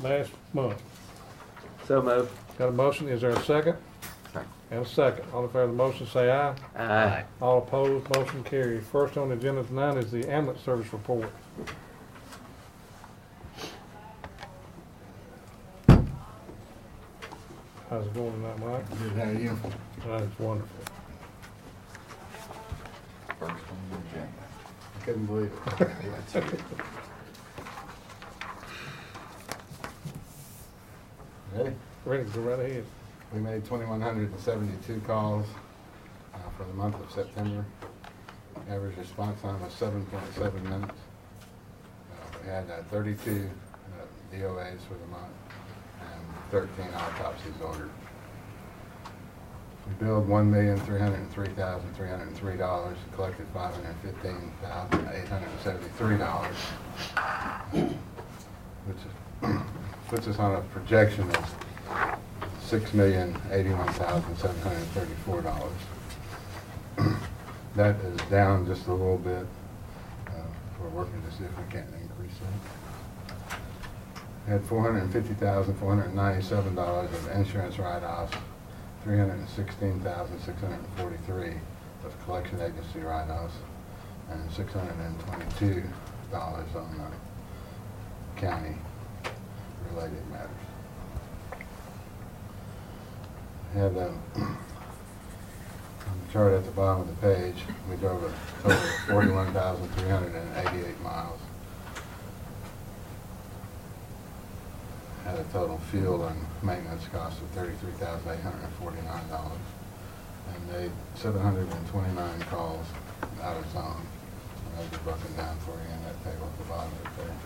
Last month. So moved. Got a motion, is there a second? Second. And a second. All in favor of the motion, say aye. Aye. All opposed, motion carries. First on the agenda tonight is the ambulance service report. How's it going tonight, Mike? Good, how are you? That's wonderful. First on the agenda. I couldn't believe it. Ready? Ready, go right ahead. We made 2,172 calls for the month of September. Average response time was 7.7 minutes. We had 32 DOAs for the month and 13 autopsies ordered. We billed $1,303,303, collected $515,873, which puts us on a projection of $6,081,734. That is down just a little bit. We're working to see if we can't increase that. We had $450,497 of insurance write-offs, $316,643 of collection agency write-offs, and $622 on county-related matters. We had on the chart at the bottom of the page, we drove a total of 41,388 miles. Had a total fuel and maintenance cost of $33,849, and made 729 calls out of zone. And those are broken down for you in that table at the bottom of the page.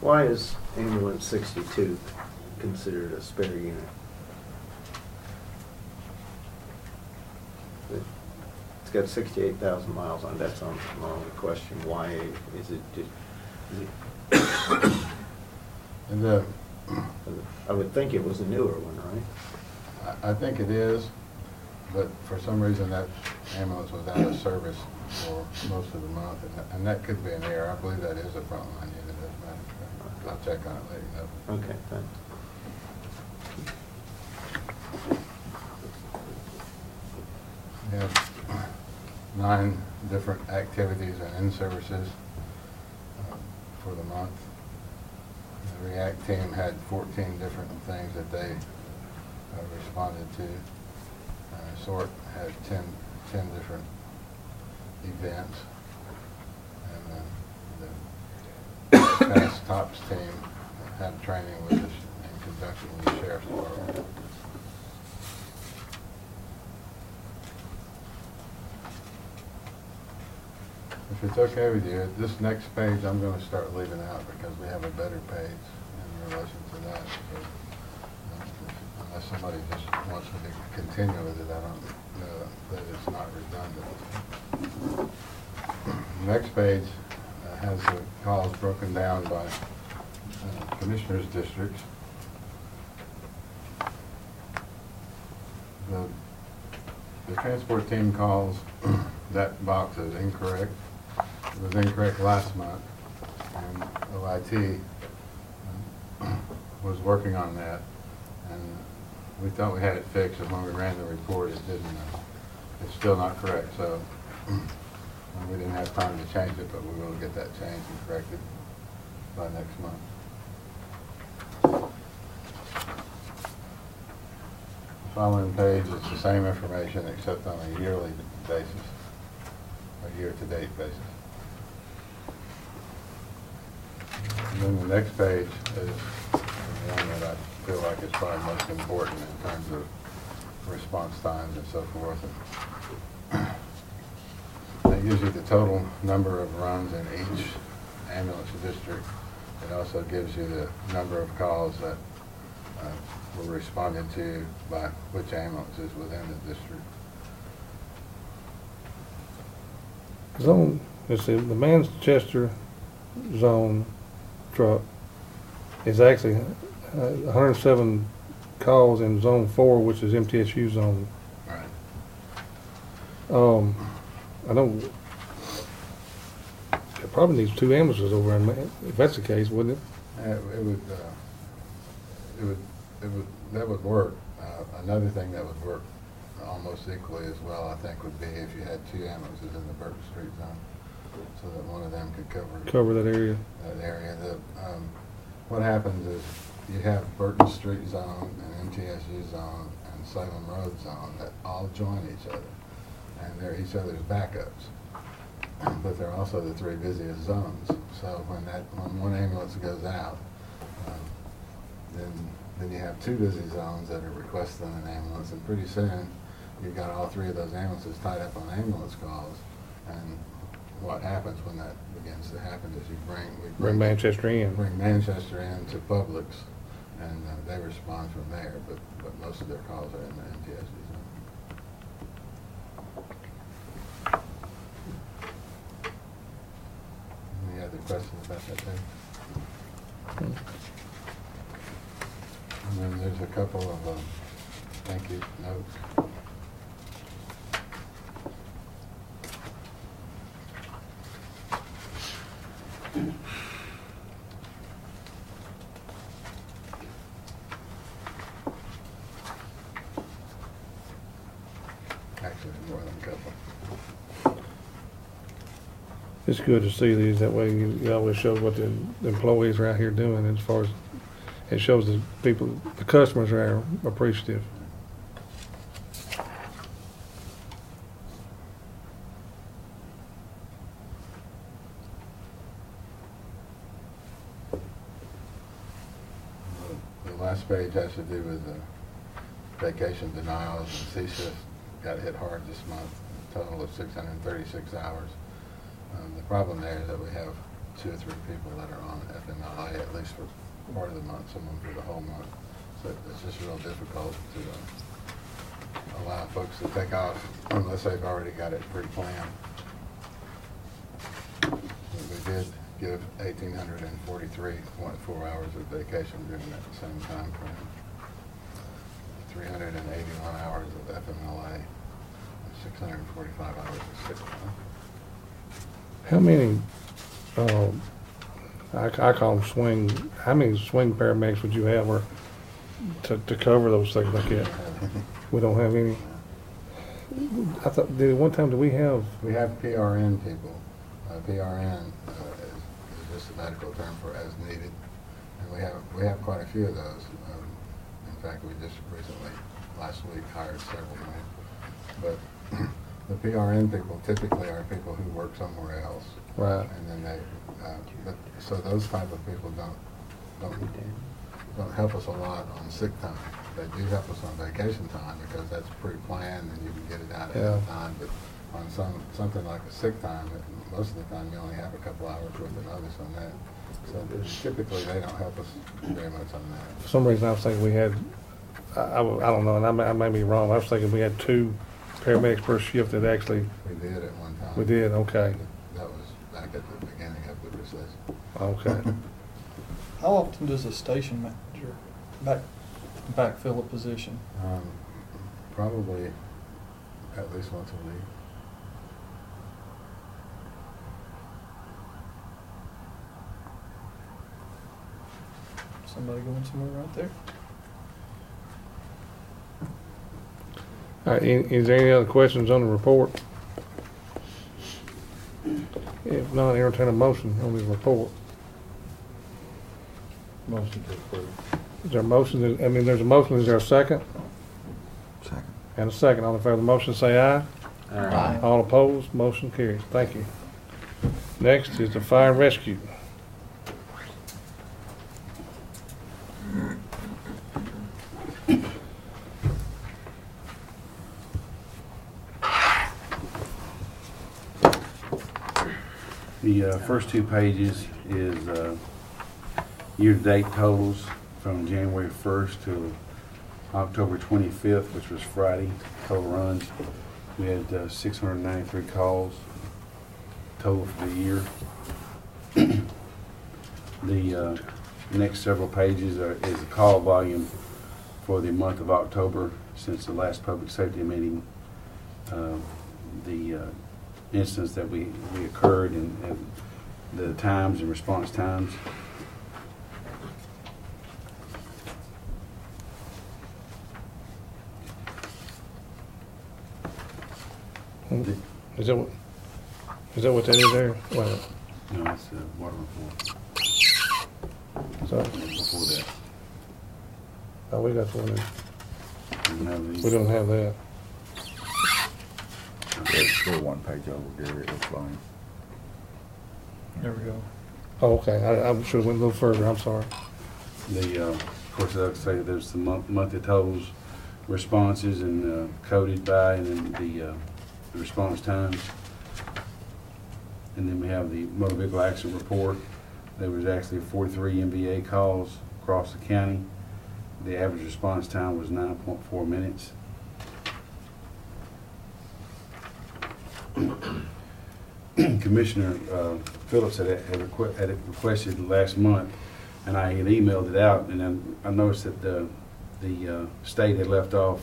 Why is ambulance 62 considered a spare unit? It's got 68,000 miles on it. That's on the question. Why is it? And I would think it was a newer one, right? I think it is, but for some reason that ambulance was out of service for most of the month, and that could be an error. I believe that is a frontline unit, as a matter of fact. I'll check on it, let you know. Okay, thanks. We have 9 different activities and in-services for the month. The REACT team had 14 different things that they responded to. SORT had 10 different events. And the Fast Tops team had training with us in conjunction with the Sheriff's Department. If it's okay with you, this next page I'm going to start leaving out because we have a better page in relation to that. So, unless somebody just wants me to continue with it, I don't know that it's not redundant. The next page has the calls broken down by commissioners' districts. The transport team calls, that box is incorrect. It was incorrect last month, and OIT was working on that, and we thought we had it fixed, and when we ran the report, it didn't. It's still not correct, so we didn't have time to change it, but we will get that changed and corrected by next month. The following page is the same information except on a yearly basis, a year-to-date basis. And then the next page is the one that I feel like is probably most important in terms of response times and so forth. And that gives you the total number of runs in each ambulance district. It also gives you the number of calls that were responded to by which ambulances within the district. Zone, let's see, the Manchester zone truck is actually 107 calls in zone 4, which is MTSU zone. Right. I don't, probably needs 2 ambulances over in, if that's the case, wouldn't it? That would work. Another thing that would work almost equally as well, I think, would be if you had 2 ambulances in the Burke Street zone, so that one of them could Cover that area. that area. What happens is you have Burton Street zone and MTSU zone and Salem Road zone that all join each other, and they're each other's backups. But they're also the 3 busiest zones. So when one ambulance goes out, then you have 2 busy zones that are requesting an ambulance, and pretty soon you've got all 3 of those ambulances tied up on ambulance calls. And what happens when that begins to happen is we Bring Manchester in. bring Manchester in to Publix, and they respond from there. But most of their calls are in the MTSU zone. Any other questions about that thing? And then there's a couple of thank you notes. Actually, more than a couple. It's good to see these, that way it always shows what the employees are out here doing as far as, it shows the people, the customers are appreciative. The last page has to do with vacation denials, and CSHIP got hit hard this month, a total of 636 hours. The problem there is that we have 2 or 3 people that are on FMLA, at least for part of the month, some of them for the whole month. So it's just real difficult to allow folks to take off unless they've already got it pre-planned. We did give 1,843.4 hours of vacation during that same time frame. 381 hours of FMLA, and 645 hours of sick time. How many, I call them swing, how many swing paramedics would you have or to cover those things like that? We don't have any. I thought, one time, did we have? We have PRN people. PRN is just a medical term for as needed, and we have quite a few of those. In fact, we just recently, last week, hired several more. But the PRN people typically are people who work somewhere else. Right. And then so those type of people don't help us a lot on sick time. They do help us on vacation time because that's pre-planned and you can get it out ahead of time. But on something like a sick time, most of the time you only have a couple hours worth of notice on that. So typically they don't help us very much on that. For some reason, I was thinking we had, I don't know, and I may be wrong, I was thinking we had 2 paramedics per shift that actually, We did at one time. we did, okay, That was back at the beginning of the recession. okay. How often does a station manager backfill a position? Probably at least once a week. Somebody going somewhere right there? All right, is there any other questions on the report? If not, entertain a motion on the report. Motion to approve. Is there a motion, there's a motion, is there a second? Second. And a second, all in favor of the motion, say aye. Aye. All opposed, motion carries. Thank you. Next is the fire and rescue. The first 2 pages is year-to-date totals from January 1st to October 25th, which was Friday, total runs. We had 693 calls total for the year. The next several pages is the call volume for the month of October since the last public safety meeting. The instance that we occurred and the times and response times. Is that what that is there? Well, No, that's the water report. so, Before that, oh, we got one there. we don't have these. We don't have that. Go one page over, Gary, it's fine. There we go. Oh, okay, I should have went a little further, I'm sorry. Of course, like I say, there's the monthly totals, responses, and coded by, and then the response times. And then we have the motor vehicle accident report. There was actually 43 MVA calls across the county. The average response time was 9.4 minutes. Commissioner Phillips had requested last month, and I had emailed it out, and then I noticed that the state had left off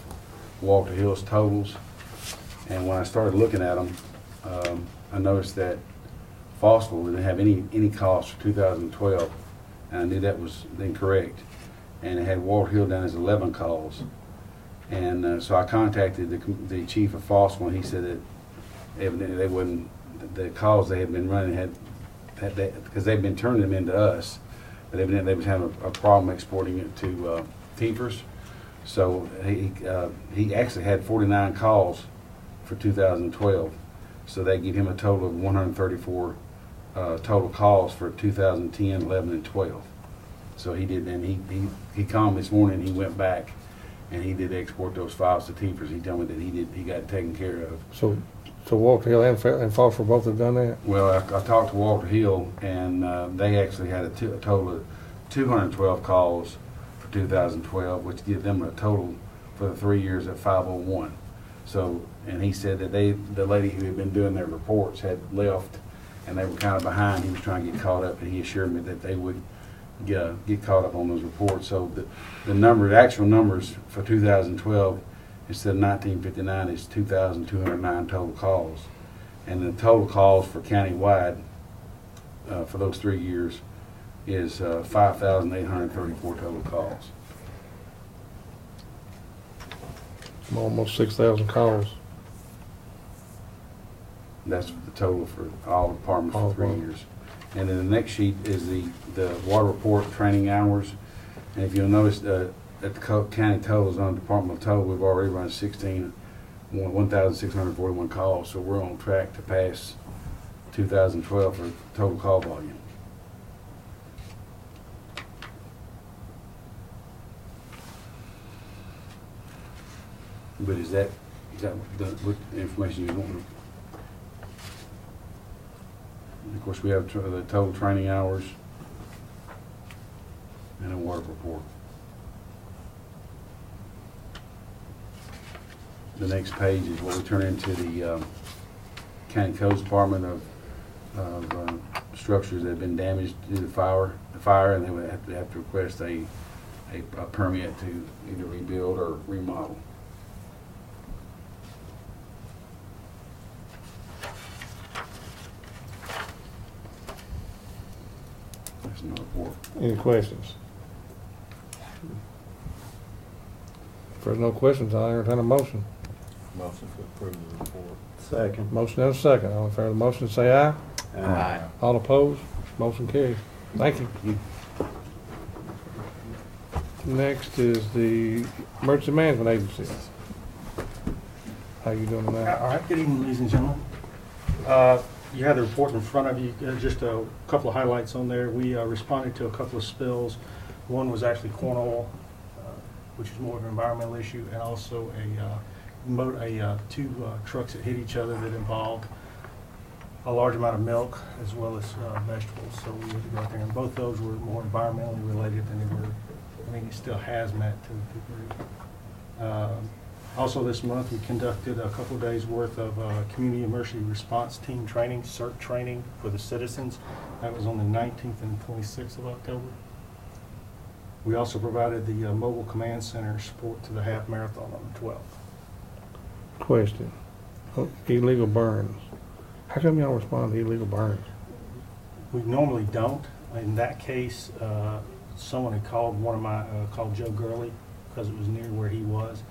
Walter Hill's totals. And when I started looking at them, I noticed that Fosterville didn't have any costs for 2012, and I knew that was incorrect. And it had Walter Hill down as 11 calls. And so I contacted the chief of Fosterville, and he said that evidently they wouldn't, the calls they had been running had because they've been turning them into us, but evidently they was having a problem exporting it to Teepers. So he actually had 49 calls for 2012. So they give him a total of 134 total calls for 2010, 11, and 12. So he did, and he called me this morning. He went back and he did export those files to Teepers. He told me that he got it taken care of. So Walter Hill and Fosterville both have done that? Well, I talked to Walter Hill, and they actually had a total of 212 calls for 2012, which gives them a total for the 3 years at 501. So, and he said that the lady who had been doing their reports had left, and they were kind of behind. He was trying to get caught up, and he assured me that they would get caught up on those reports. So the actual numbers for 2012, instead of 1959, is 2,209 total calls. And the total calls for countywide for those 3 years is 5,834 total calls. Almost 6,000 calls. That's the total for all departments All for 3 departments. years. And then the next sheet is the water report training hours. And if you'll notice that the county totals on Department of Total, we've already run 1,641 calls. So we're on track to pass 2012 for total call volume. But is that what information you want? Of course, we have the total training hours and a water report. The next page is what we turn into the County Codes Department of structures that have been damaged due to the fire, and they would have to request a permit to either rebuild or remodel. That's no report. Any questions? If there's no questions, I'll entertain a motion. Motion to approve the report. Second. Motion and a second. All in favor of the motion, say aye. Aye. All opposed? Motion carries. Thank you. Next is the Emergency Management Agency. How you doing tonight? All right, good evening, ladies and gentlemen. You have the report in front of you, just a couple of highlights on there. We responded to a couple of spills. One was actually corn oil, which is more of an environmental issue, and also two trucks that hit each other that involved a large amount of milk as well as vegetables. So we had to go out there, and both those were more environmentally related than they were, it's still hazmat to the degree. Also this month, we conducted a couple of days worth of community emergency response team training, CERT training for the citizens. That was on the 19th and 26th of October. We also provided the mobile command center support to the half marathon on the 12th. Question. Illegal burns. How come y'all respond to illegal burns? We normally don't. In that case, someone had called called Joe Gurley, because it was near where he was,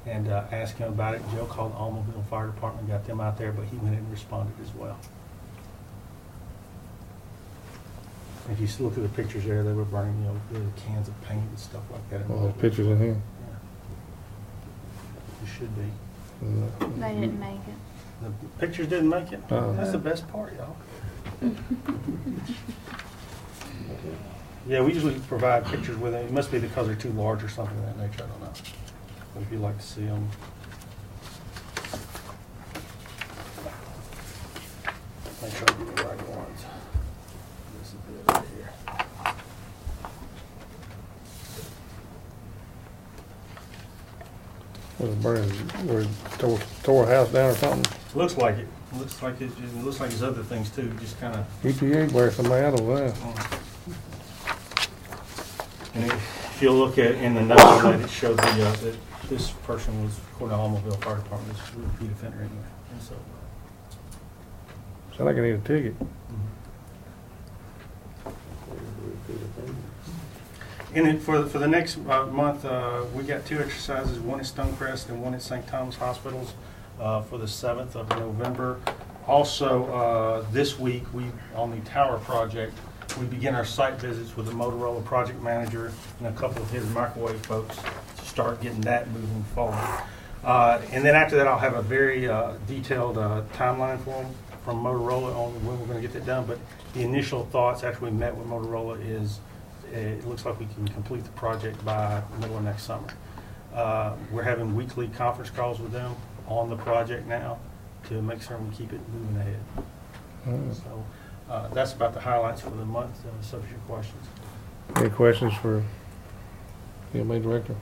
and asked him about it. Joe called the Almaville Fire Department, got them out there, but he went in and responded as well. If you look at the pictures there, they were burning, little cans of paint and stuff like that. All those pictures in here. Yeah. It should be. They didn't make it. The pictures didn't make it? Uh-uh. That's the best part, y'all. Yeah, we usually provide pictures with it. It must be because they're too large or something of that nature, I don't know. But if you'd like to see them. Make sure I get the right ones. This is it right here. Was it burning, where it tore a house down or something? Looks like it. Looks like it looks like there's other things too, just kind of. EPA wear somebody out over there. And if you'll look at in the notes on that, it showed that this person was, according to Almaville Fire Department, is a repeat offender anyway. And so, Sound like I need a ticket. and then for the next month, we got 2 exercises, one at Stonecrest and one at St. Thomas Hospitals for the 7th of November. Also, this week, on the tower project, we begin our site visits with the Motorola project manager and a couple of his microwave folks to start getting that moving forward. And then after that, I'll have a very detailed timeline for them from Motorola on when we're going to get that done. But the initial thoughts after we met with Motorola is it looks like we can complete the project by the middle of next summer. We're having weekly conference calls with them on the project now to make sure we keep it moving ahead. So that's about the highlights for the month, subject to your questions. Any questions for EMA Director?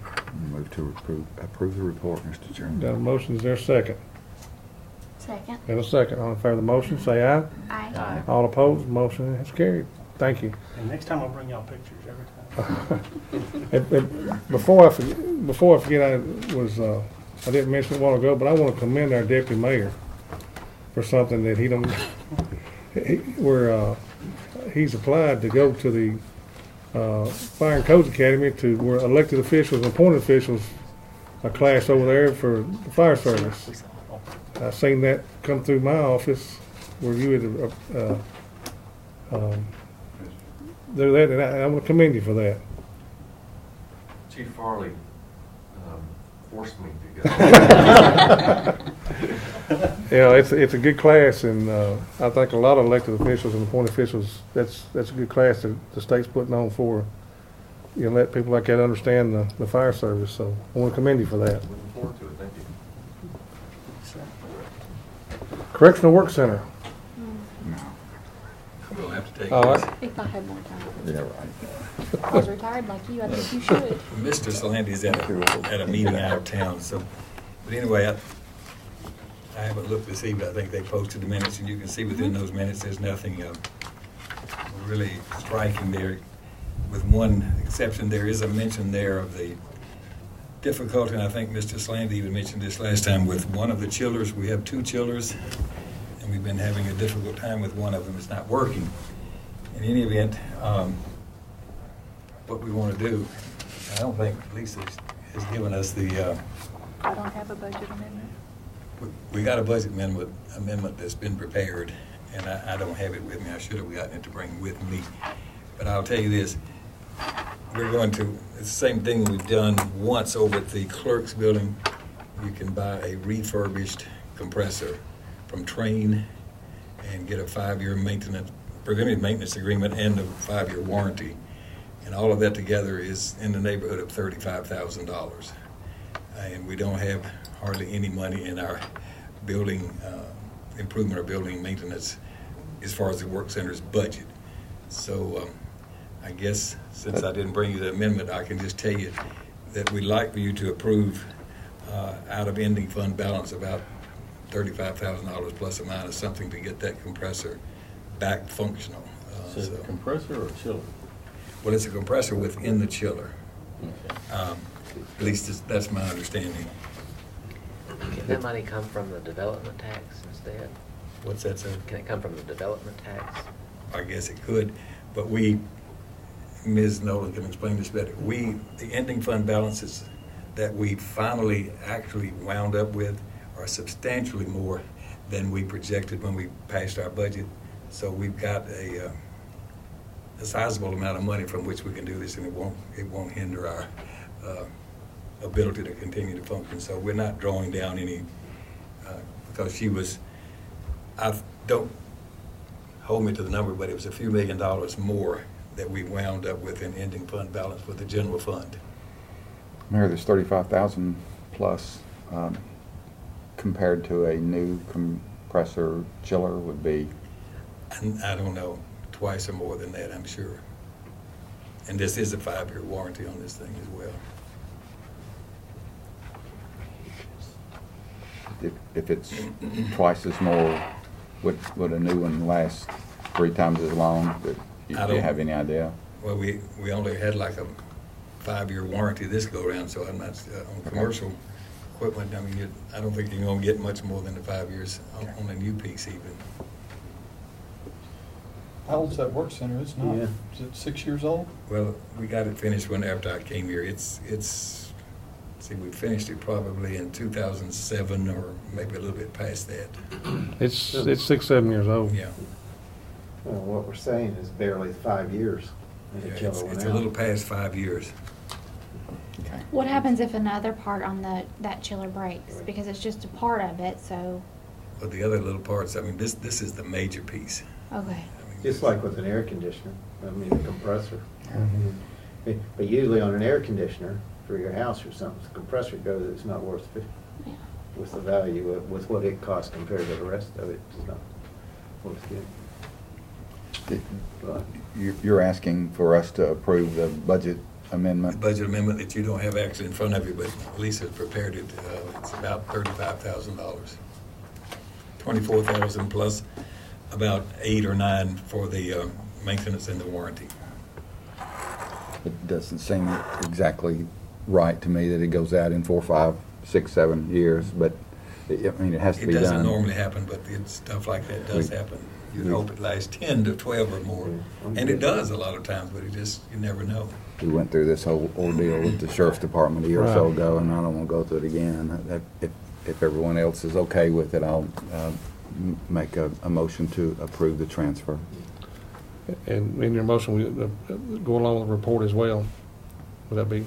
Move to approve the report, Mr. Chairman. Got a motion, is there a second? Second. Got a second, all in favor of the motion, say aye. Aye. All opposed, motion is carried. Thank you. And next time I'll bring y'all pictures every time. Before I forget, I didn't mention it a while ago, but I want to commend our deputy mayor for something that he's applied to go to the Fire and Codes Academy where elected officials and appointed officials a class over there for the fire service. I seen that come through my office where you had do that, and I want to commend you for that. Chief Farley forced me to go. Yeah, it's a good class, and I think a lot of elected officials and appointed officials, that's a good class that the state's putting on for, let people like that understand the fire service. So I want to commend you for that. Looking forward to it, thank you. Correctional Work Center. We'll have to take All this. right. If I had more time. Yeah, right. I was retired like you, I think you should. Mr. Salandy's at a meeting out of town, so, but anyway, I haven't looked this evening. I think they posted the minutes, and you can see within those minutes, there's nothing really striking there. With one exception, there is a mention there of the difficulty, and I think Mr. Salandy even mentioned this last time, with one of the chillers. We have 2 chillers, and we've been having a difficult time with one of them. It's not working. In any event, what we want to do, I don't think Lisa has given us the... I don't have a budget amendment. We got a budget amendment that's been prepared, and I don't have it with me. I should have gotten it to bring with me. But I'll tell you this, we're going to, it's the same thing we've done once over at the clerk's building. You can buy a refurbished compressor from Trane and get a 5-year preventive maintenance agreement and a 5-year warranty. And all of that together is in the neighborhood of $35,000. And we don't have hardly any money in our building improvement or building maintenance as far as the work center's budget. So I guess since I didn't bring you the amendment, I can just tell you that we'd like for you to approve out of ending fund balance about $35,000 plus or minus something to get that compressor back functional. Is it a compressor or a chiller? Well, it's a compressor within the chiller. Okay. At least that's my understanding. Can that money come from the development tax instead? What's that, sir? Can it come from the development tax? I guess it could, but Ms. Nolan can explain this better. The ending fund balances that we finally actually wound up with are substantially more than we projected when we passed our budget. So we've got a sizable amount of money from which we can do this, and it won't hinder our ability to continue to function. So we're not drawing down any, because don't hold me to the number, but it was a few $1 million more that we wound up with an ending fund balance with the general fund. Mayor, there's 35,000 plus, compared to a new compressor chiller would be. And I don't know, twice or more than that, I'm sure. And this is a 5-year warranty on this thing as well. If it's twice as more, would a new one last 3 times as long? Do you have any idea? Well, we only had like a 5-year warranty this go around, so I'm not, on commercial equipment, I mean, I don't think you're gonna get much more than the 5 years on a new piece even. How old's that work center? It's not. Yeah. Is it 6 years old? Well, we got it finished after I came here. See, we finished it probably in 2007 or maybe a little bit past that. It's 6-7 years old. Yeah. Well, what we're saying is barely 5 years. And the Yeah, chiller went it's a out. little past 5 years. Okay. What happens if another part on that chiller breaks? Because it's just a part of it, so, But the other little parts, I mean, this is the major piece. okay. I mean, Just like with an air conditioner, I mean, a compressor. But usually on an air conditioner, for your house or something, the compressor goes, it's not worth it. Yeah. With the value, with what it costs compared to the rest of it, it's not worth it. But You're asking for us to approve the budget The amendment? budget amendment that you don't have actually in front of you, but Lisa prepared it, it's about $35,000. 24,000 plus about 8 or 9 for the maintenance and the warranty. It doesn't seem exactly right to me that it goes out in 4, 5, 6, 7 years, but I mean, it has to It be done. doesn't normally happen, but stuff like that does happen. You'd hope it lasts 10 to 12 or more. And it does a lot of times, but you never know. We went through this whole ordeal with the sheriff's department a year or so Right. ago, and I don't want to go through it again. If everyone else is okay with it, I'll make a motion to approve the transfer. And in your motion, we go along with the report as well. Would that be?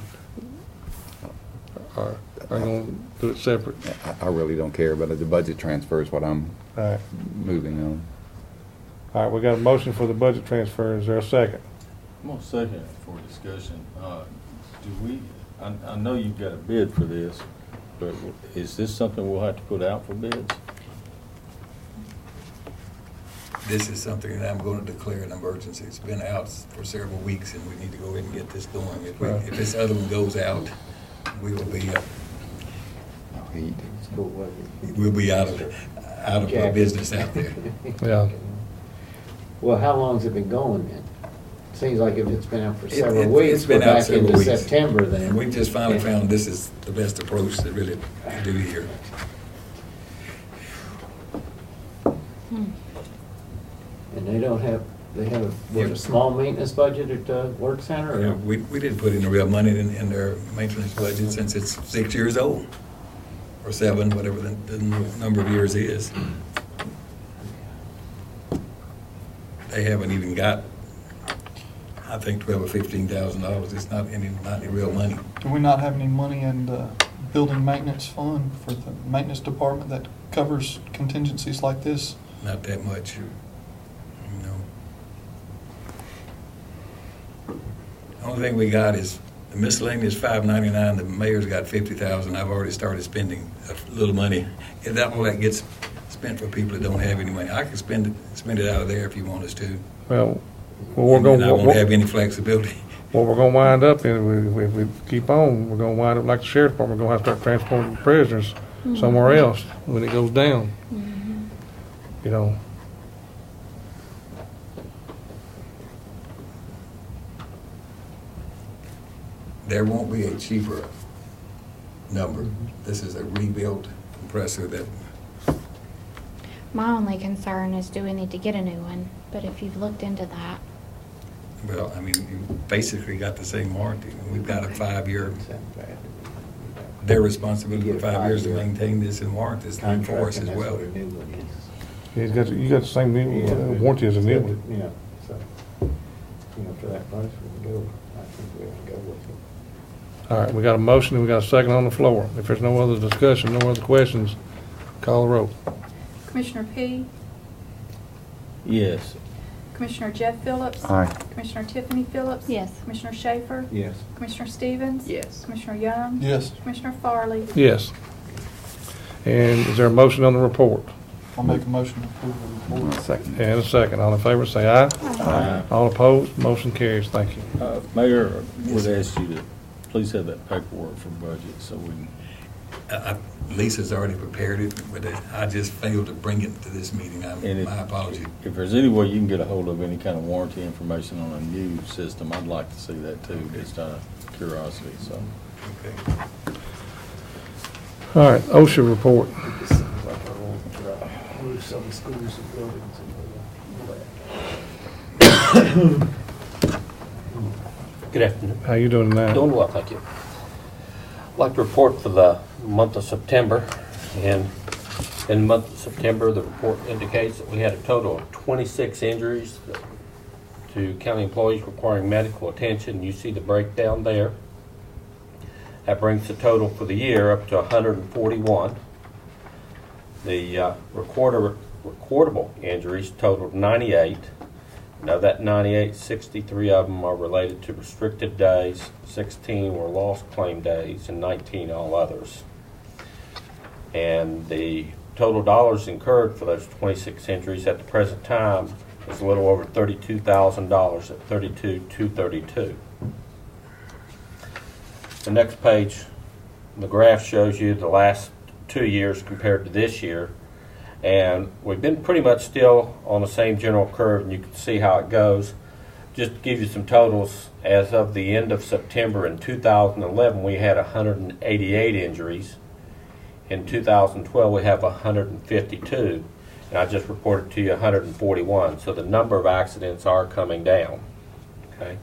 Or are you going to do it separate? I really don't care, but the budget transfer is what I'm All right. moving on. All right, we got a motion for the budget transfer. Is there a second? I'm gonna second it for discussion. I know you've got a bid for this, but is this something we'll have to put out for bids? This is something that I'm going to declare an emergency. It's been out for several weeks, and we need to go ahead and get this going. If this other one goes out, we will be it's cool, wasn't it? we'll be out of business out there. Yeah. Well, how long's it been going then? Seems like if it's been out for It- several it- weeks, it's been we're out back several into weeks. September And then. we've just finally found this is the best approach to really do here. And they have a small maintenance budget at the work center? or- We didn't put in the real money in their maintenance budget since it's 6 years old, or 7, whatever the number of years is. They haven't even got, I think, $12,000 or $15,000. It's not any real money. Do we not have any money in the building maintenance fund for the maintenance department that covers contingencies like this? Not that much. No. The only thing we got is the miscellaneous $599. The mayor's got $50,000. I've already started spending a little money. And all that gets spent for people that don't have any money. I can spend it out of there if you want us to. Well, we're And going. I won't have any flexibility. What we're going to wind up in, if we keep on, we're going to wind up like the sheriff department. We're going to have to start transporting prisoners somewhere else when it goes down. You know. There won't be a cheaper number. This is a rebuilt compressor that My only concern is, do we need to get a new one? But if you've looked into that, Well, I mean, you basically got the same warranty. We've got a 5-year, their responsibility for 5 years to maintain this and warrant this thing for us Contract, and as that's well. what a new one is. You got the same warranty as a new one. Yeah, so, for that price, we can go, I think we ought to go with it. All right, we got a motion and we got a second on the floor. If there's no other discussion, no other questions, call the roll. Commissioner P., Yes. Commissioner Jeff Phillips. Aye. Commissioner Tiffany Phillips. yes. Commissioner Schaefer. Yes. Commissioner Stevens. Yes. Commissioner Young. Yes. Commissioner Farley. Yes. And is there a motion on the report? I'll make a motion to approve the report. Second. And a second. All in favor, say aye. Aye. All opposed, motion carries. Thank you. Mayor, would ask you to please have that paperwork for budget so we can, Lisa's already prepared it, but I just failed to bring it to this meeting. And My apology. if there's any way you can get a hold of any kind of warranty information on a new system, I'd like to see that too, just out of curiosity, so. Okay. All right, OSHA report. This sounds like our old roofs on schools and buildings and all that. Good afternoon. How you doing now? Doing well, thank you. I'd like to report for the month of September. And in the month of September, the report indicates that we had a total of 26 injuries to county employees requiring medical attention. You see the breakdown there. That brings the total for the year up to 141. The recordable injuries totaled 98. Of that 98, 63 of them are related to restricted days, 16 were lost claim days, and 19 all others. And the total dollars incurred for those 26 injuries at the present time is a little over $32,000 at $32,232. The next page, the graph shows you the last 2 years compared to this year. And we've been pretty much still on the same general curve, and you can see how it goes. Just to give you some totals, as of the end of September in 2011, we had 188 injuries. In 2012, we have 152, and I just reported to you 141. So the number of accidents are coming down. Okay,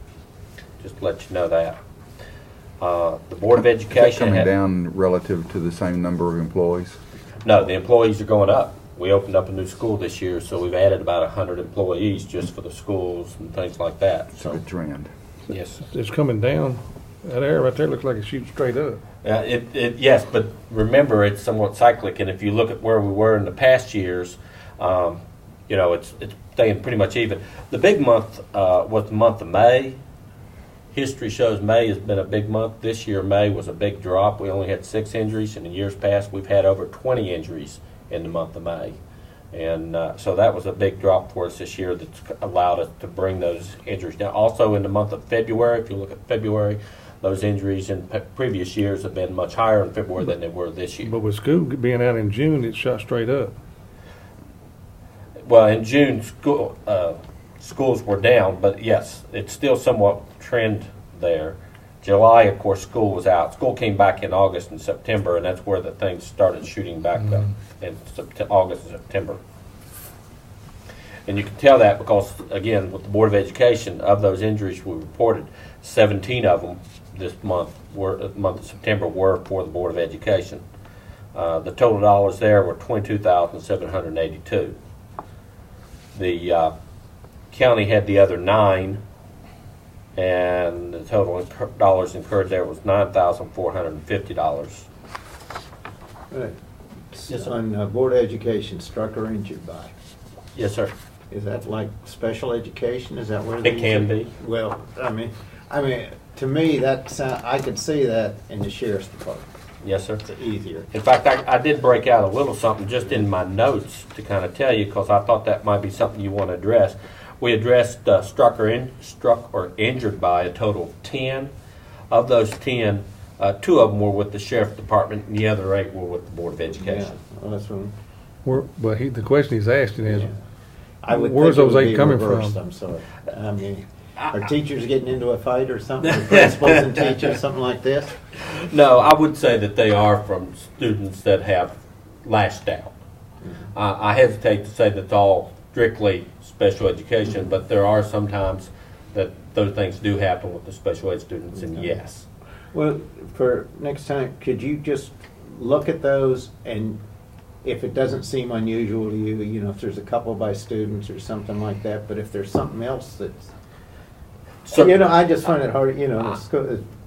just to let you know that. The Board of Is that Education coming had, down relative to the same number of employees? no, the employees are going up. We opened up a new school this year, so we've added about 100 employees just for the schools and things like that. It's a So, good trend. yes. It's coming down. That air right there looks like it's shooting straight up. Yes, but remember, it's somewhat cyclic, and if you look at where we were in the past years, it's staying pretty much even. The big month was the month of May. History shows May has been a big month. This year, May was a big drop. We only had 6 injuries, and in years past, we've had over 20 injuries in the month of May. And so that was a big drop for us this year that's allowed us to bring those injuries down. Also in the month of February, if you look at February, those injuries in previous years have been much higher in February than they were this year. But with school being out in June, it shot straight up. Well, in June, schools were down, but yes, it's still somewhat trend there. July, of course, school was out. School came back in August and September, and that's where the things started shooting back up in August and September. And you can tell that because, again, with the Board of Education, of those injuries we reported, 17 of them this month, month of September, were for the Board of Education. The total dollars there were $22,782. The county had the other 9, and the total dollars incurred there was $9,450. Right. Yes, sir. On Board of Education, struck or injured by, Yes, sir. is that like special education? Is that where It these can are? be. Well, I mean, to me, I could see that in the sheriff's department. Yes, sir. It's easier. In fact, I did break out a little something just in my notes to kind of tell you, because I thought that might be something you want to address. We addressed struck or injured by a total of 10. Of those 10, 2 of them were with the sheriff's department, and the other 8 were with the Board of Yeah, Education. well, that's one. But the question he's asking is, Yeah. I would where's think it those would 8 be coming reversed, from? I'm sorry. I mean, are teachers getting into a fight or something? Or principals and teachers, something like this? No, I would say that they are from students that have lashed out. I hesitate to say that's all strictly special education, but there are sometimes that those things do happen with the special ed students, and yes. Well, for next time, could you just look at those, and if it doesn't seem unusual to you, you know, if there's a couple by students or something like that, but if there's something else that's, So, you know, I just find it hard, you know,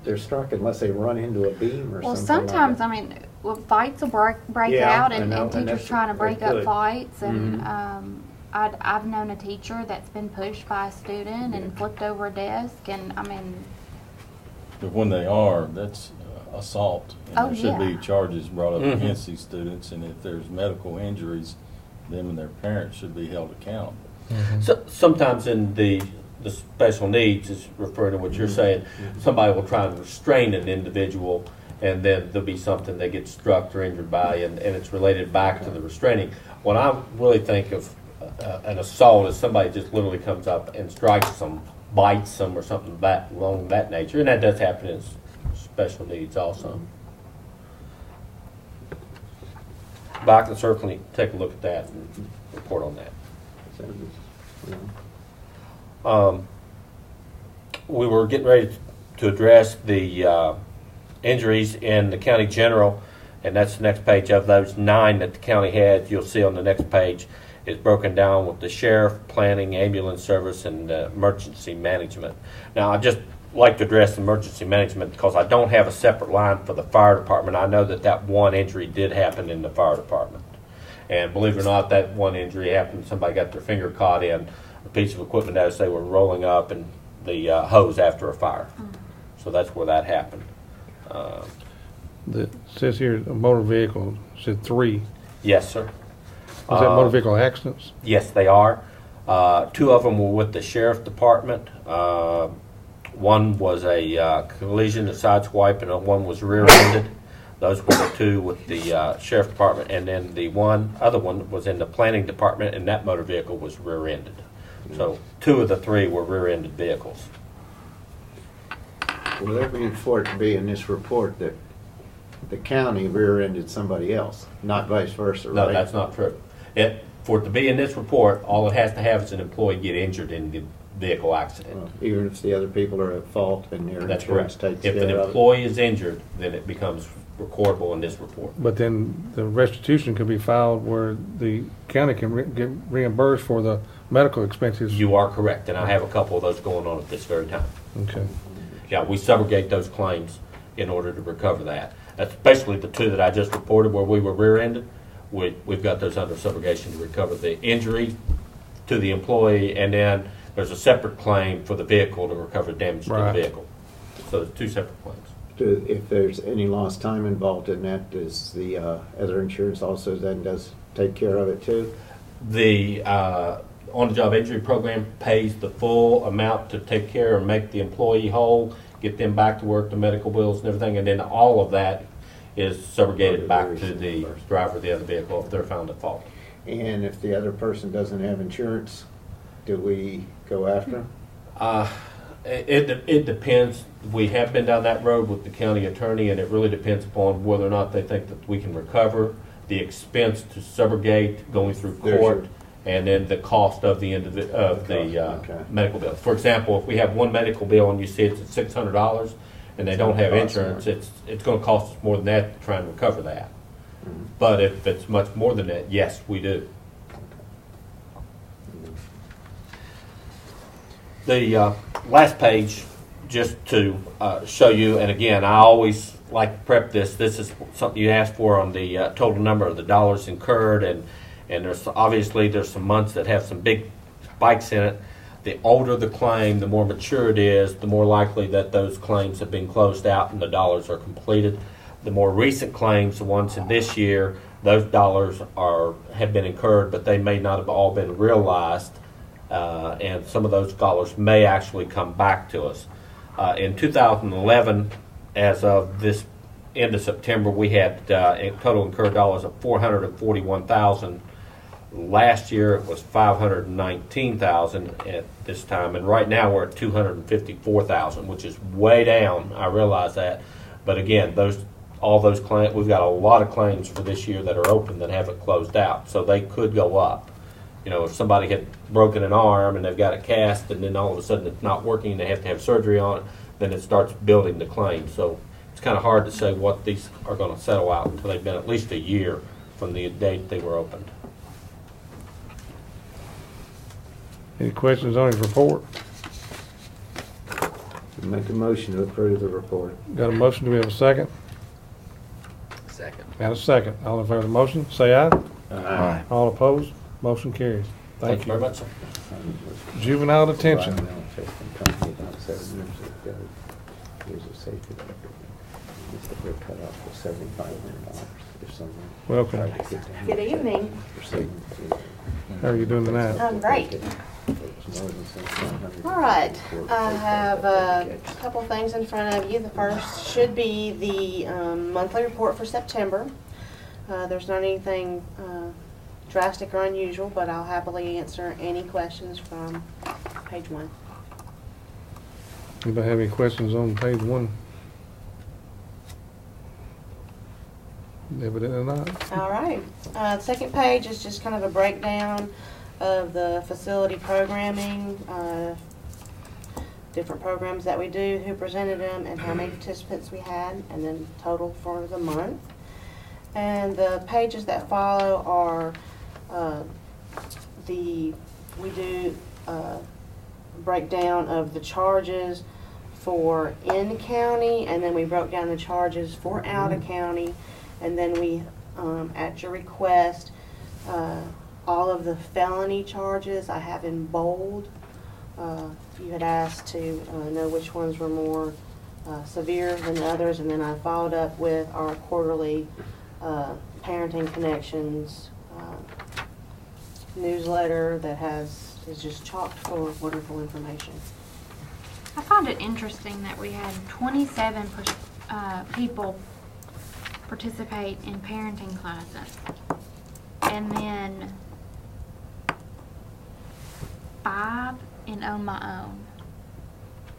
they're struck unless they run into a beam or Well, something like sometimes, that. I mean, well, fights will break Yeah, out I and, know, and and teachers that's- trying to they break up could. fights. And Mhm. I've known a teacher that's been pushed by a student and flipped over a desk. And I mean, But when they are, that's assault. And Oh, there should be yeah. charges brought up Mhm. against these students, and if there's medical injuries, them and their parents should be held accountable. So, sometimes in the special needs is referring to what you're saying. Somebody will try and restrain an individual, and then there'll be something they get struck or injured by, and it's related back to the restraining. When I really think of an assault is somebody just literally comes up and strikes them, bites them, or something that along that nature, and that does happen in special needs also. But I can certainly take a look at that and report on that. So, you know. We were getting ready to address the injuries in the county general, and that's the next page. Of those 9 that the county had, you'll see on the next page, is broken down with the sheriff, planning, ambulance service, and emergency management. Now, I just like to address emergency management because I don't have a separate line for the fire department. I know that one injury did happen in the fire department. And believe it or not, that one injury happened, somebody got their finger caught in a piece of equipment as they were rolling up and the hose after a fire. So that's where that happened. It says here, a motor vehicle, it said 3. Yes, sir. Is that motor vehicle accidents? Yes, they are. 2 of them were with the sheriff department. One was a collision, a sideswipe, and one was rear-ended. Those were the 2 with the sheriff department, and then the other one was in the planning department, and that motor vehicle was rear-ended. So 2 of the 3 were rear-ended vehicles. Well, that means for it to be in this report that the county rear-ended somebody else, not vice versa, right? No, that's not true. For it to be in this report, all it has to have is an employee get injured in the vehicle accident. Well, even if the other people are at fault and their That's insurance correct. takes If an care of it. employee is injured, then it becomes recordable in this report. But then the restitution could be filed where the county can get reimbursed for the medical expenses. You are correct, and I have a couple of those going on at this very time. Okay. Yeah, we subrogate those claims in order to recover that. Especially the 2 that I just reported where we were rear-ended. We've got those under subrogation to recover the injury to the employee, and then there's a separate claim for the vehicle to recover damage to the Right. vehicle. So there's 2 separate claims. If there's any lost time involved in that, does the other insurance also then does take care of it too? The on-the-job injury program pays the full amount to take care and make the employee whole, get them back to work, the medical bills and everything, and then all of that is subrogated back to the driver of the other vehicle if they're found at fault. And if the other person doesn't have insurance, do we go after them? It depends. We have been down that road with the county attorney, and it really depends upon whether or not they think that we can recover the expense to subrogate going through court, and then the cost of the Okay. medical bill. For example, if we have one medical bill and you see it's at $600 and they don't have Costs insurance, more. it's going to cost us more than that to try and recover that. Mm-hmm. But if it's much more than that, yes, we do. The last page, just to show you, and again, I always like to prep this. This is something you asked for on the total number of the dollars incurred, and there's obviously some months that have some big spikes in it. The older the claim, the more mature it is, the more likely that those claims have been closed out and the dollars are completed. The more recent claims, the ones in this year, those dollars have been incurred, but they may not have all been realized. And some of those dollars may actually come back to us. In 2011, as of this end of September, we had total incurred dollars of $441,000. Last year it was $519,000 at this time, and right now we're at $254,000, which is way down. I realize that, but again, those all those claims, we've got a lot of claims for this year that are open that haven't closed out, so they could go up. You know, if somebody had broken an arm and they've got it cast and then all of a sudden it's not working and they have to have surgery on it, then it starts building the claim. So it's kind of hard to say what these are going to settle out until they've been at least a year from the date they were opened. Any questions on his report? Make a motion to approve the report. Got a motion, do we have a second? Second. Got a second. All in favor of the motion, say aye. Aye. All opposed, motion carries. Thank very you. much, sir. Juvenile detention. Environmental testing company about 7 years ago. Here's a safety record. It's that they're cut off for $7,500 if someone Welcome. tried to get down. Good evening. For saving the- How are you doing tonight? I'm great. It was more than $7,500. All right, I have a couple things in front of you. The first should be the monthly report for September. There's not anything drastic or unusual, but I'll happily answer any questions from page 1. Anybody have any questions on page 1? Evidently not. All right. The second page is just kind of a breakdown of the facility programming, different programs that we do, who presented them, and how many participants we had, and then total for the month. And the pages that follow are we do breakdown of the charges for in county, and then we broke down the charges for out of county, and then we, at your request, all of the felony charges I have in bold. You had asked to know which ones were more severe than others, and then I followed up with our quarterly Parenting Connections newsletter that is just chock full of wonderful information. I found it interesting that we had 27 people participate in parenting classes, and then 5 in On My Own,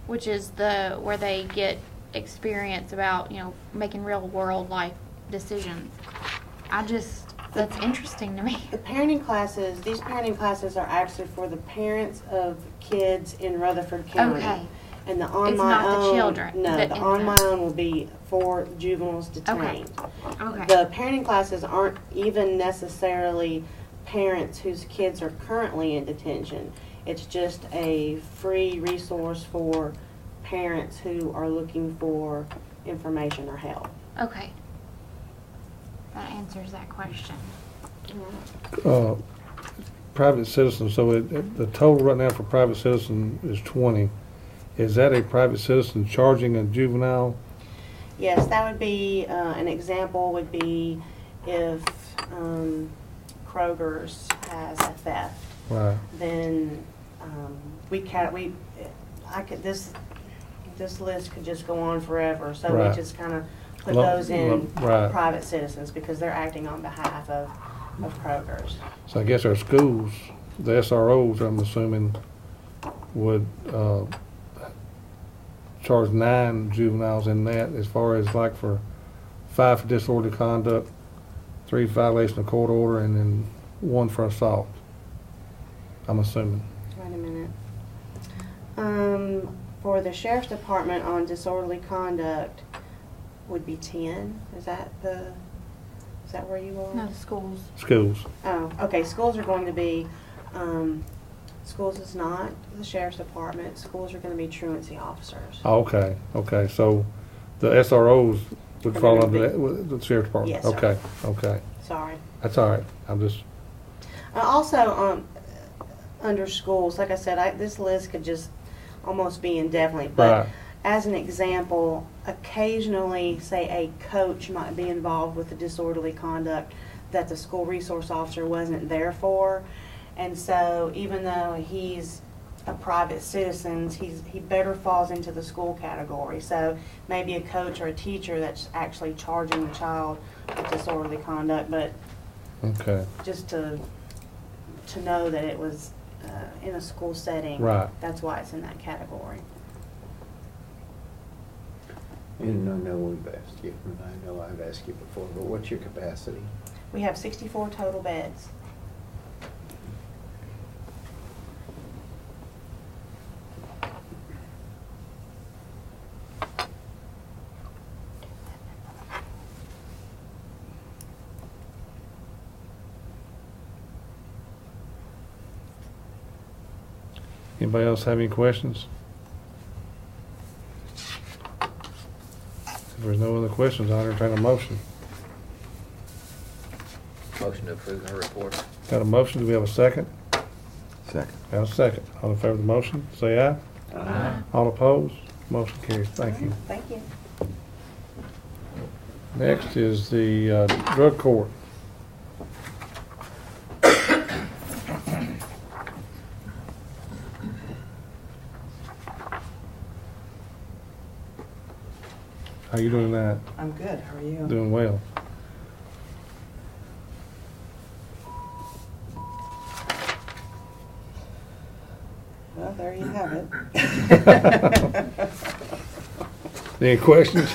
which is where they get experience about, making real world life decisions. That's interesting to me. These parenting classes are actually for the parents of kids in Rutherford County. Okay. And the On It's My not Own. the children. No, The the On My infants. Own will be for juveniles detained. Okay. The parenting classes aren't even necessarily parents whose kids are currently in detention. It's just a free resource for parents who are looking for information or help. Okay. That answers that question. Private citizen, so the total right now for private citizen is 20. Is that a private citizen charging a juvenile? Yes, that would be, an example would be if Kroger's has a theft. Right. Then this list could just go on forever. So Right. we just kind of put Lo- those in right. private citizens because they're acting on behalf of Kroger's. So I guess our schools, the SROs, I'm assuming, would charge 9 juveniles in that, as far as like for 5 for disorderly conduct, 3 for violation of court order, and then 1 for assault. I'm assuming. Wait a minute. For the sheriff's department on disorderly conduct would be 10. Is that where you are? No, the schools. Schools. Oh, okay. Schools are going to be, schools is not the sheriff's department. Schools are going to be truancy officers. Oh, okay. So the SROs would Are fall they under gonna the sheriff's department? Yes, sir. Okay. Sorry. That's all right. I'm just, Also, under schools, like I said, this list could just almost be indefinite. But Right. as an example, occasionally, say a coach might be involved with the disorderly conduct that the school resource officer wasn't there for. And so even though he's a private citizen, he better falls into the school category. So maybe a coach or a teacher that's actually charging the child with disorderly conduct, but okay. just to know that it was in a school setting. Right. That's why it's in that category. And I know we've asked you, and I know I've asked you before, but what's your capacity? We have 64 total beds. Anybody else have any questions? If there's no other questions, I'll entertain a motion. Motion to approve her report. Got a motion, do we have a second? Second. Got a second. All in favor of the motion, say aye. Aye. All opposed? Motion carries. Thank you. Thank you. Next is the drug court. How you doing that? I'm good. How are you? Doing well. Well, there you have it. Any questions?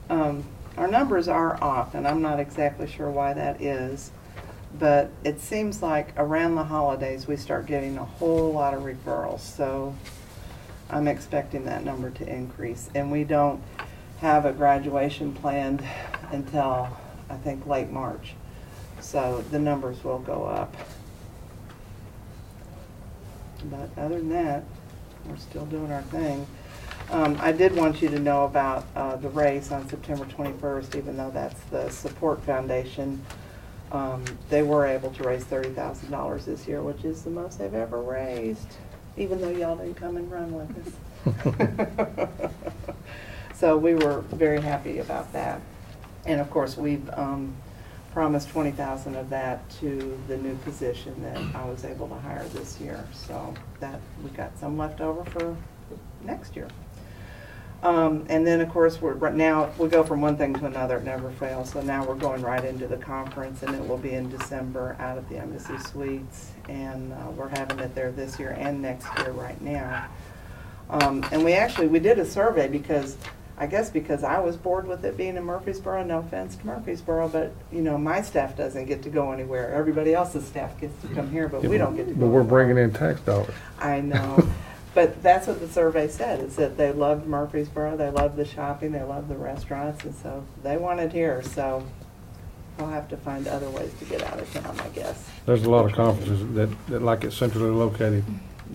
Our numbers are off, and I'm not exactly sure why that is, but it seems like around the holidays we start getting a whole lot of referrals, so I'm expecting that number to increase. And we don't have a graduation planned until, I think, late March, so the numbers will go up. But other than that, we're still doing our thing. I did want you to know about the race on September 21st, even though that's the Support Foundation. They were able to raise $30,000 this year, which is the most they've ever raised, even though y'all didn't come and run with us. So we were very happy about that. And of course, we've promised $20,000 of that to the new position that I was able to hire this year. So that we got some left over for next year. And then, of course, right now we go from one thing to another. It never fails. So now we're going right into the conference, and it will be in December out at the Embassy Suites. And we're having it there this year and next year right now. And we did a survey because I was bored with it being in Murfreesboro. No offense to Murfreesboro, but you know my staff doesn't get to go anywhere. Everybody else's staff gets to come here, but we don't get to go. But we're anywhere. bringing in tax dollars. I know. But that's what the survey said, is that they loved Murfreesboro, they loved the shopping, they loved the restaurants, and so they wanted here. So we'll have to find other ways to get out of town, I guess. There's a lot of conferences that like it centrally located.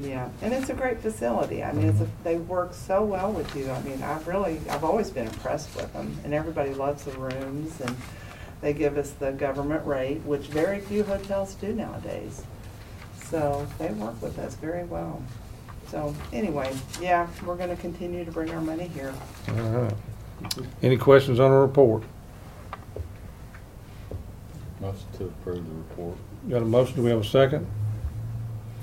Yeah, and it's a great facility. I mean, they work so well with you. I mean, I've always been impressed with them, and everybody loves the rooms, and they give us the government rate, which very few hotels do nowadays. So they work with us very well. So anyway, yeah, we're going to continue to bring our money here. All right. Any questions on the report? Motion to approve the report. Got a motion, do we have a second?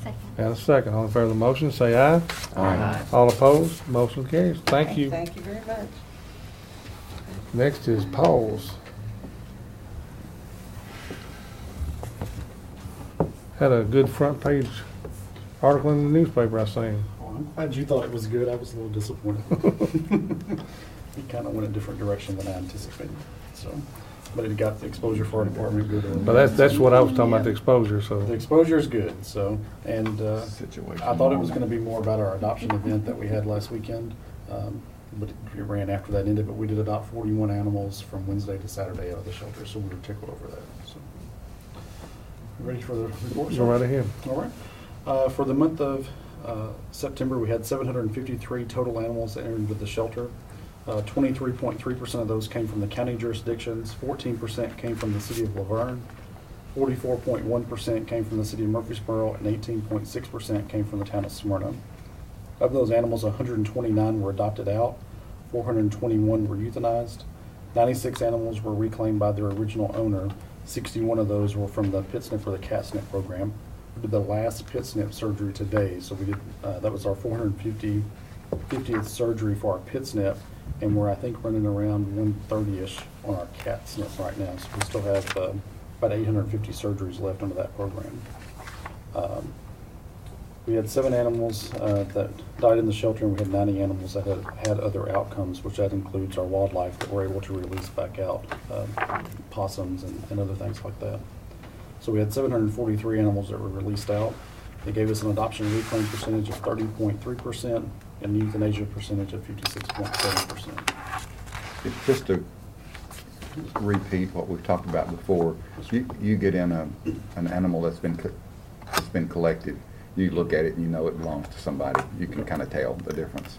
Second. Got a second. All in favor of the motion, say aye. Aye. All opposed? Motion carries. Thank you. Thank you very much. Next is Paul's. Had a good front page article in the newspaper, I seen. Oh, I'm glad you thought it was good. I was a little disappointed. It kind of went a different direction than I anticipated. So, but it got the exposure for our department good. But that's what I was talking about, the exposure, so. The exposure is good. So, and Situation. I thought it was going to be more about our adoption event that we had last weekend, but it ran after that ended. But we did adopt 41 animals from Wednesday to Saturday out of the shelter, so we were tickled over that. So, you ready for the report? Go right ahead. All right. For the month of September, we had 753 total animals that entered into the shelter. 23.3% of those came from the county jurisdictions, 14% came from the city of Laverne, 44.1% came from the city of Murfreesboro, and 18.6% came from the town of Smyrna. Of those animals, 129 were adopted out, 421 were euthanized, 96 animals were reclaimed by their original owner, 61 of those were from the pit snip or the cat snip program. We did the last pit snip surgery today, so we did, that was our 450th surgery for our pit snip, and we're, I think, running around 130-ish on our cat snip right now, so we still have about 850 surgeries left under that program. We had 7 animals that died in the shelter, and we had 90 animals that had other outcomes, which that includes our wildlife that we're able to release back out, possums and other things like that. So we had 743 animals that were released out. It gave us an adoption reclaim percentage of 30.3% and euthanasia percentage of 56.7%. Just to repeat what we've talked about before, you get in an animal that's been collected, you look at it and you know it belongs to somebody. You can kind of tell the difference.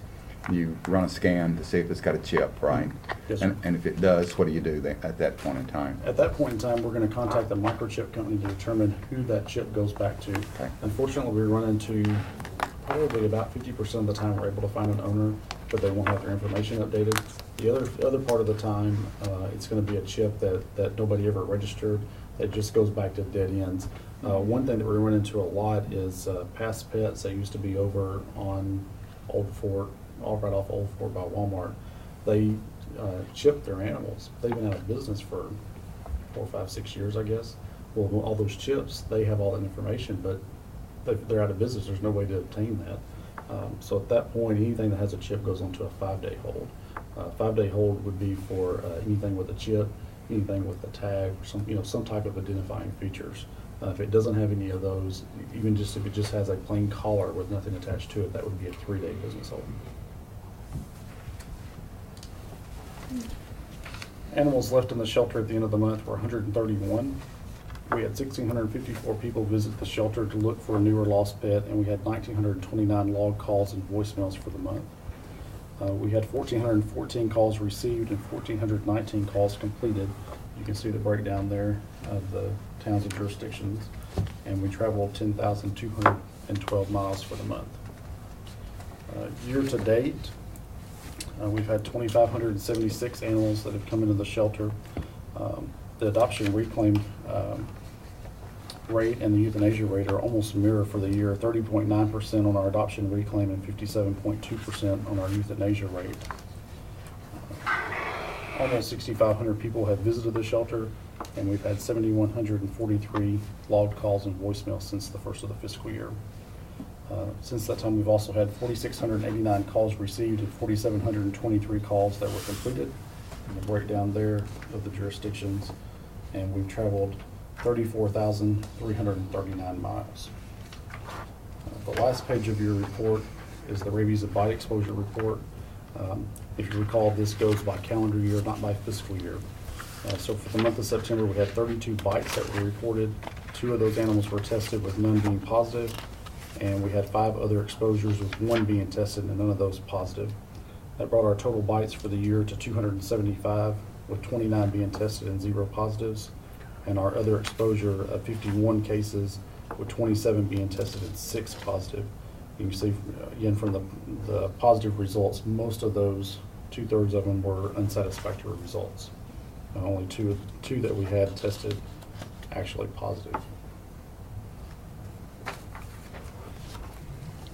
You run a scan to see if it's got a chip, right? Yes, sir. And if it does, what do you do at that point in time? At that point in time, we're going to contact the microchip company to determine who that chip goes back to. Okay. Unfortunately, we run into probably about 50% of the time we're able to find an owner, but they won't have their information updated. The other part of the time, it's going to be a chip that nobody ever registered. It just goes back to dead ends. One thing that we run into a lot is Past Pets. They used to be over on Old Fort, right off Old Fort by Walmart. They chip their animals. They've been out of business for 4, 5, 6 years, I guess. Well, all those chips, they have all that information, but they're out of business. There's no way to obtain that. So at that point, anything that has a chip goes onto a 5-day hold. 5-day hold would be for anything with a chip, anything with a tag, or some type of identifying features. If it doesn't have any of those, even just if it just has a plain collar with nothing attached to it, that would be a 3-day business hold. Animals left in the shelter at the end of the month were 131. We had 1,654 people visit the shelter to look for a new or lost pet, and we had 1,929 log calls and voicemails for the month. We had 1,414 calls received and 1,419 calls completed. You can see the breakdown there of the towns and jurisdictions. And we traveled 10,212 miles for the month. Year to date, we've had 2,576 animals that have come into the shelter. The adoption reclaim rate and the euthanasia rate are almost mirror for the year, 30.9% on our adoption reclaim and 57.2% on our euthanasia rate. Almost 6,500 people have visited the shelter, and we've had 7,143 logged calls and voicemails since the first of the fiscal year. Since that time, we've also had 4,689 calls received and 4,723 calls that were completed. And the breakdown there of the jurisdictions, and we've traveled 34,339 miles. The last page of your report is the rabies and bite exposure report. If you recall, this goes by calendar year, not by fiscal year. So for the month of September, we had 32 bites that were reported. 2 of those animals were tested with none being positive, and we had 5 other exposures with 1 being tested and none of those positive. That brought our total bites for the year to 275, with 29 being tested and 0 positives, and our other exposure of 51 cases, with 27 being tested and 6 positive. You can see, again, from the positive results, most of those, 2/3 of them were unsatisfactory results. Only two that we had tested actually positive.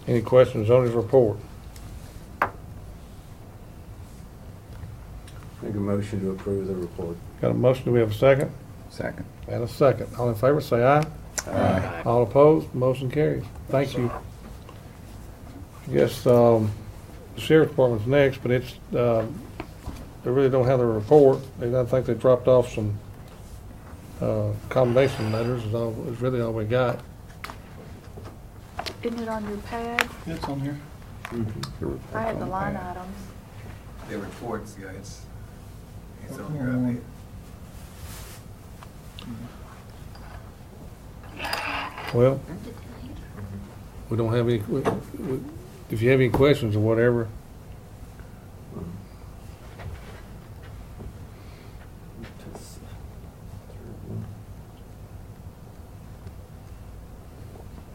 Any questions on his report? Make a motion to approve the report. Got a motion, do we have a second? Second. And a second. All in favor, say aye. Aye. All opposed, motion carries. Thank you. I guess, the sheriff's department's next, but it's, they really don't have their report. I think they dropped off some, commendation letters is really all we got. Isn't it on your pad? It's on here. I had the line items. The reports, yeah, it's on your iPad. Well, we don't have any, if you have any questions or whatever.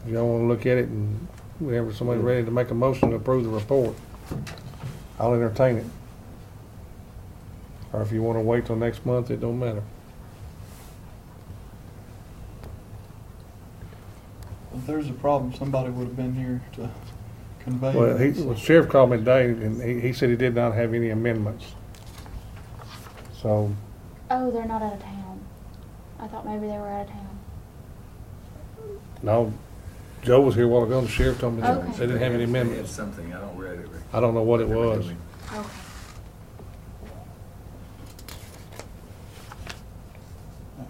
If y'all want to look at it and whenever somebody's ready to make a motion to approve the report, I'll entertain it. Or if you want to wait till next month, it don't matter. If there's a problem, somebody would have been here to convey Well, it. the sheriff called me today and he said he did not have any amendments. So, Oh, they're not out of town. I thought maybe they were out of town. no, Joe was here a while ago, and the sheriff told me that Okay. they didn't have any They had amendments. something, I don't read it. I don't know what it was. Okay.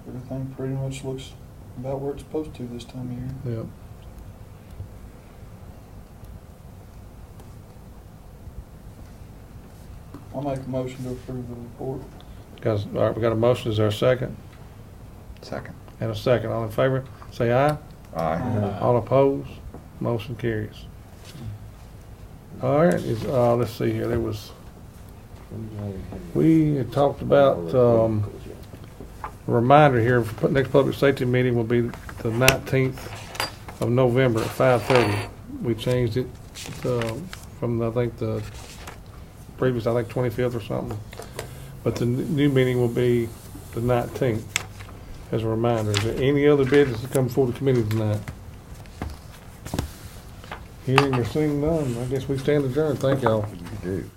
Everything pretty much looks about where it's supposed to this time of year. Yep. I'll make a motion to approve the report. Guys, all right, we got a motion. Is there a second? Second. And a second. All in favor, say aye. Aye. All opposed, motion carries. All right, let's see here, there was, we had talked about, a reminder here, next public safety meeting will be the 19th of November at 5:30. We changed it, from, I think, the previous, 25th or something. But the new meeting will be the 19th, as a reminder. Is there any other business to come before the committee tonight? Hearing or seeing none, I guess we stand adjourned. Thank y'all. You do.